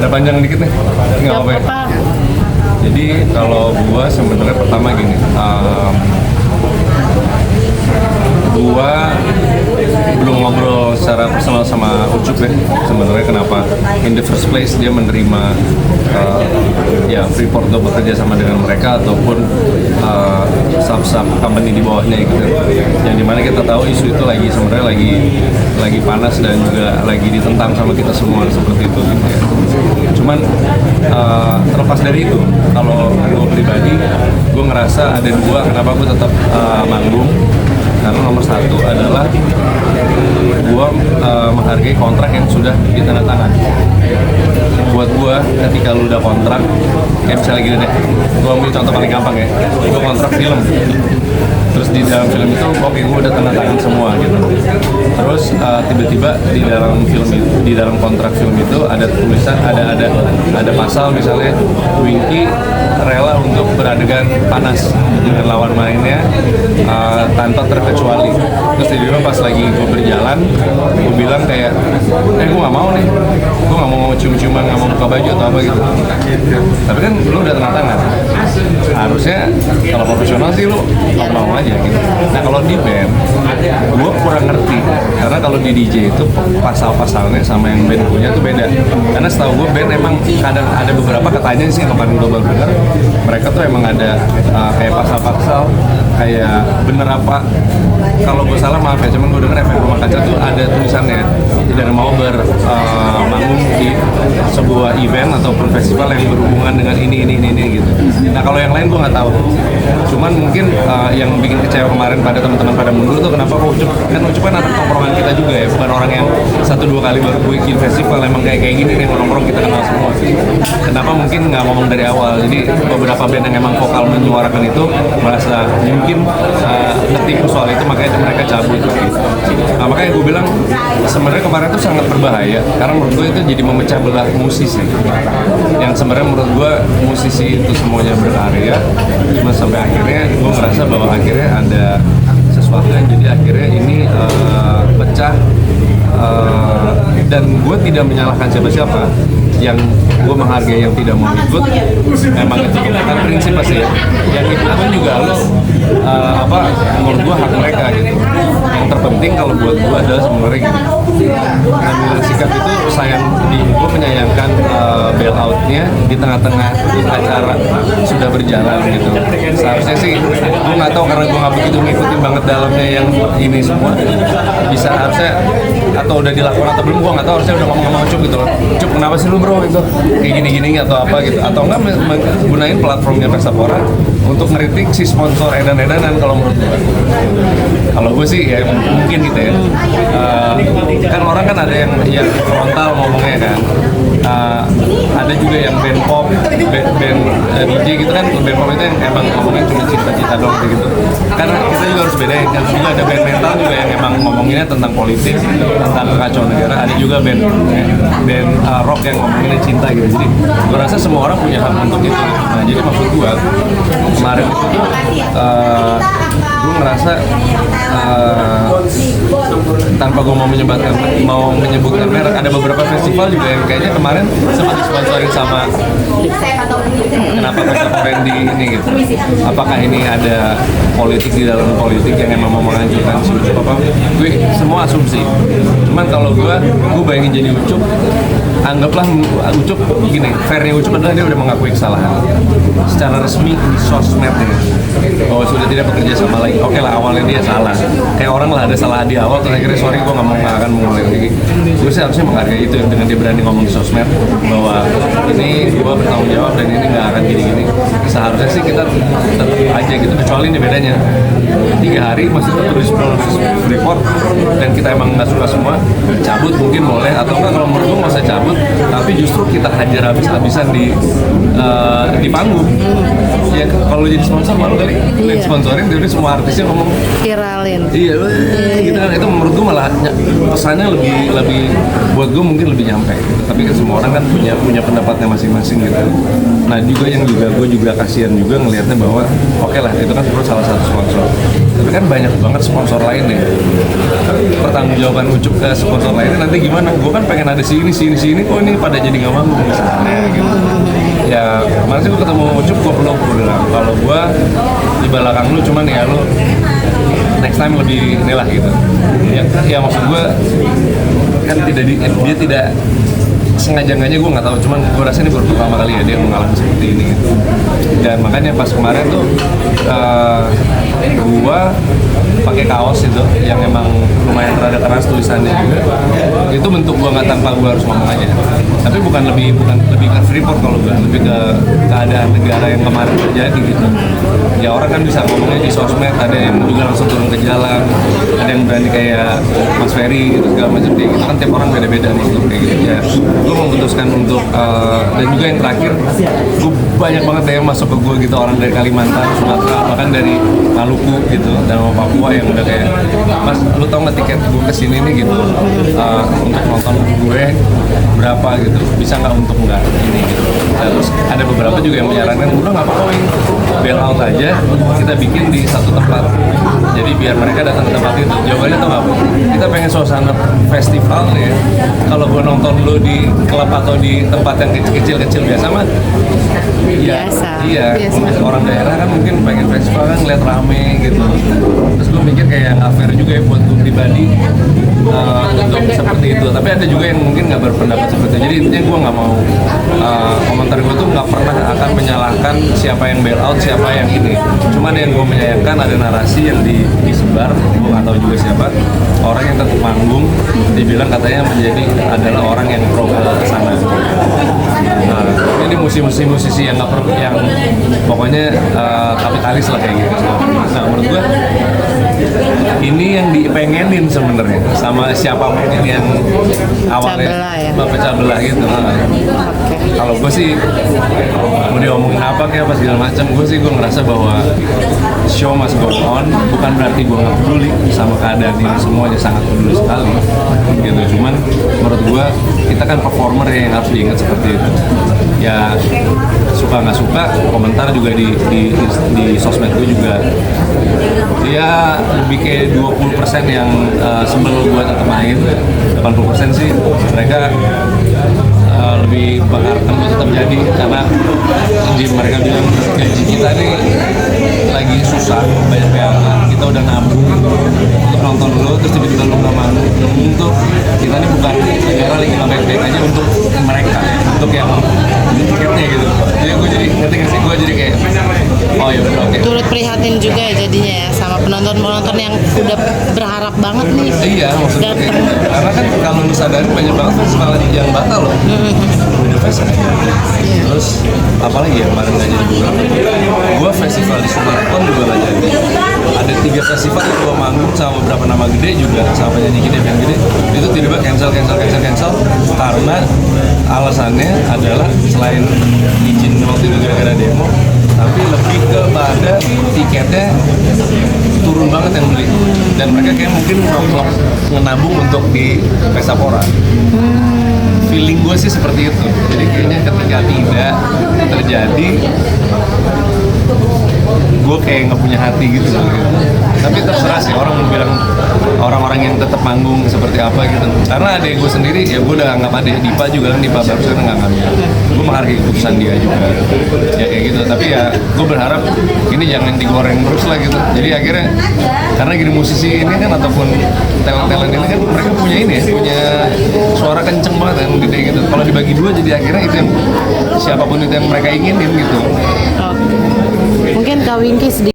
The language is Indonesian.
Ada panjang dikit nih, nggak apa-apa ya. Jadi kalau gua sebenarnya pertama gini, gua belum ngobrol secara personal sama Ucup ya. Sebenarnya kenapa in the first place dia menerima ya Freeport untuk bekerja sama dengan mereka ataupun sub company di bawahnya gitu. Yang dimana kita tahu isu itu lagi sebenarnya lagi panas dan juga lagi ditentang sama kita semua seperti itu gitu ya. Cuman terlepas dari itu, kalau gue pribadi, gue ngerasa ada dua kenapa gue tetap manggung. Karena nomor satu adalah gue menghargai kontrak yang sudah ditandatangan. Buat gue, ketika lu udah kontrak, kayak misalnya gini deh, gue ambil contoh paling gampang ya, gue kontrak film. Terus di dalam film itu, oke, gue udah tanda tangan semua gitu. Terus tiba-tiba di dalam film itu, di dalam kontrak film itu ada tulisan, ada pasal misalnya Winky rela untuk beradegan panas dengan lawan mainnya tanpa terkecuali. Terus tiba-tiba pas lagi gue berjalan, gue bilang kayak, gue nggak mau nih, gue nggak mau cium-ciuman, nggak mau buka baju atau apa gitu. Tapi kan lu udah tanda tangan. Harusnya kalau profesional sih lu mau aja gitu. Nah kalau di band, gue kurang ngerti karena kalau di DJ itu pasal-pasalnya sama yang band punya tuh beda. Karena setahu gue band emang kadang ada beberapa katanya sih kemarin gue baru dengar, mereka tuh emang ada kayak pasal-pasal kayak bener apa, kalau gue salah maaf ya, cuman gue denger efek rumah kaca tuh ada tulisannya tidak mau bermanggung di sebuah event ataupun festival yang berhubungan dengan ini gitu. Nah kalau yang lain gue nggak tahu, cuman mungkin yang bikin kecewa kemarin pada teman-teman pada mundur tuh kenapa Ucup kan anak tongkrongan kita juga ya, bukan orang yang 1-2 kali baru bikin festival, emang kayak gini nih nongkrong kita kenal semua. Kenapa mungkin nggak ngomong dari awal? Jadi beberapa band yang emang vokal menyuarakan itu merasa mungkin ketipu soal itu, makanya mereka cabut gitu. Nah, makanya gue bilang sebenarnya kemarin itu sangat berbahaya karena menurut gue itu jadi memecah belah musisi. Yang sebenarnya menurut gue musisi itu semuanya berkarya, cuma sampai akhirnya gue merasa bahwa akhirnya ada sesuatu yang jadi akhirnya ini pecah. Dan gue tidak menyalahkan siapa-siapa, yang gue menghargai yang tidak mau ikut, memang itu bukan prinsip pasti ya. Yang ikut pun juga lo menurut gue hak mereka gitu. Yang terpenting kalau buat gue adalah sebenarnya gitu, ambil sikap itu gue menyayangkan bailoutnya di tengah-tengah acara sudah berjalan gitu. Seharusnya sih gue nggak tahu karena gue nggak begitu ngikutin banget dalamnya yang ini semua, bisa harusnya atau udah dilakukan atau belum, gue nggak tahu, harusnya udah ngomong sama Ucup gitu loh. Ucup, kenapa sih lu bro itu kayak gini-gini atau apa gitu, atau enggak gunain platformnya Persapora untuk ngeritik si sponsor edan-edanan. Kalau menurut gue, kalau gue sih ya mungkin gitu ya, kan orang kan ada yang frontal ngomongnya kan, ada juga yang band pop, band DJ gitu kan. Band pop itu yang emang ngomongin cuma cinta-cinta doang gitu. Karena kita juga harus bedain kan, juga ada band metal juga yang emang ngomonginnya tentang politik, tentang kekacauan negara. Ada juga band rock yang ngomonginnya cinta gitu. Jadi gue rasa semua orang punya hak untuk itu. Nah jadi maksud gue kemarin itu gue ngerasa tanpa gue mau menyebutkan merek, ada beberapa festival juga yang kayaknya kemarin sempat disponsorin sama kenapa Persapora di ini gitu. Apakah ini ada politik di dalam politik yang emang mau mengajukan si Ucup apa? Gue semua asumsi. Cuman kalau gue bayangin jadi Ucup, anggaplah Ucup gini, fairnya Ucup adalah dia udah mengakui kesalahan secara resmi di sosmed ini, bahwa sudah tidak bekerja sama lagi. Oke lah, awalnya dia salah, kayak orang lah ada salah di awal, terus akhirnya sorry gue nggak akan mengulangi lagi. Gue sih harusnya menghargai itu dengan dia berani ngomong di sosmed bahwa ini gue bertanggung jawab dan ini nggak akan gini-gini. Seharusnya sih kita tetap aja gitu, kecuali ini bedanya 3 hari masih tertulis report dan kita emang nggak suka semua, cabut mungkin boleh, atau enggak kalau menurut gue nggak usah cabut, tapi justru kita hajar habis-habisan di panggung. Ya kalau jadi sponsor malu kali, sponsorin jadi semua artisnya ngomong viralin. Iya, gitu kan, itu menurut gue malah pesannya lebih buat gue mungkin lebih nyampe gitu. Tapi kan semua orang kan punya pendapatnya masing-masing gitu. Nah gue juga kasihan juga ngelihatnya bahwa oke lah itu kan terus salah satu sponsor, tapi kan banyak banget sponsor lainnya. Pertanggungjawaban Ucup ke sponsor lainnya nanti gimana? Gue kan pengen ada sini, kok ini pada jadi nggak manggung misalnya gitu. Ya kemarin sih gue ketemu Ucup, gue bilang kalau gue di belakang lu, cuman ya lu next time lebih inilah gitu. Ya maksud gue kan dia tidak sengaja-nganya, gue nggak tahu, cuman gue rasa ini baru pertama kali ya dia mengalami seperti ini gitu. Dan makanya pas kemarin tuh gue pakai kaos itu yang emang lumayan rada keras tulisannya juga, itu bentuk gue nggak tanpa gue harus ngomong aja, tapi bukan lebih ke Freeport, kalau gue lebih ke keadaan negara yang kemarin terjadi gitu. Ya orang kan bisa ngomongnya di sosmed, ada yang juga langsung turun ke jalan, ada yang berani kayak Mas Ferry gitu segala macam kayak gitu kan, tiap orang beda-beda maksudnya kayak gitu ya. Gue memutuskan untuk dan juga yang terakhir, gue banyak banget yang masuk ke gue gitu, orang dari Kalimantan, Sumatera, bahkan dari Maluku gitu, dan Papua yang udah kayak, Mas lu tau nggak tiket gue kesini nih gitu, untuk nonton gue berapa gitu, bisa nggak untuk nggak ini gitu. Nah, terus ada beberapa juga yang menyarankan udah nggak apa-apa, bail out aja, kita bikin di satu tempat, jadi biar mereka datang ke tempat itu. Jawabannya tau nggak, kita pengen suasana festival ya, kalau gue nonton lu di klub atau di tempat yang kecil-kecil biasa mah ya, iya biasa. Orang daerah kan mungkin pengen festival kan ngeliat rame gitu. Terus gue mikir kayak nggak fair juga ya buat gue pribadi untuk seperti itu. Tapi ada juga yang mungkin nggak berpendapat seperti itu. Jadi intinya gue nggak mau komentar gue tuh nggak pernah akan menyalahkan siapa yang bail out, siapa yang ini. Cuman yang gue menyayangkan ada narasi yang disebar, gue nggak tahu juga siapa, orang yang tetap manggung dibilang katanya menjadi adalah orang yang pro ke sana. Nah, ini musisi yang nggak perlu, yang pokoknya kapitalis lah kayak gitu. Nah menurut gue ini yang dipengenin sebenarnya sama siapa mungkin yang awalnya pecah belah gitu. Kalau gue sih mau diomongin apa kayak apa segala macam, gue ngerasa bahwa show must go on, bukan berarti gue nggak peduli sama keadaan ini, semuanya sangat peduli sekali gitu. Cuman menurut gue kita kan performer yang harus diingat seperti itu ya. Suka nggak suka, komentar juga di sosmed gue juga ya lebih kayak 20% yang sebel gue tetap main, 80% sih mereka lebih mengharapkan gue tetap jadi, karena mereka bilang gaji kita nih lagi susah, banyak PHK, kita udah nabung untuk nonton dulu, terus tiba-tiba lu nggak mau untuk kita nih, bukan negara lagi nggak baik-baik aja untuk mereka, untuk yang tiketnya gitu. Jadi gue jadi ngerti nggak sih, gue jadi kayak oh ya udah oke. Turut prihatin juga ya jadinya ya sama penonton yang udah berharap banget nih. Iya maksudnya kayak gitu. Karena kan kalau lu sadari banyak banget festival yang batal loh. Udah festival. Terus apalagi ya kemarin nggak jadi gue festival di Sumatera juga nggak jadi. Ada 3 festival yang gue manggung sama beberapa nama gede juga, sama penyanyi gede yang gede, itu tiba-tiba cancel karena alasannya adalah selain izin waktu itu gara-gara demo, tapi lebih kepada tiketnya turun banget yang beli, dan mereka kayak mungkin ngenabung untuk di Pesapora. Feeling gue sih seperti itu. Jadi kayaknya ketika tidak terjadi, gue kayak nggak punya hati gitu. Tapi terserah sih orang mau bilang orang-orang yang tetap manggung seperti apa gitu. Karena adek gue sendiri ya, gue udah anggap adek Dipa juga kan, Dipa barusan nggak ngambil. Gue menghargai keputusan dia juga. Ya kayak gitu. Tapi ya gue berharap ini jangan digoreng terus lah gitu. Jadi akhirnya karena gini, musisi ini kan ataupun talent ini kan mereka punya ini ya, punya suara kenceng banget yang gede gitu. Kalau dibagi dua jadi akhirnya itu yang siapapun itu yang mereka inginin gitu. Mungkin Kak Wingky sedikit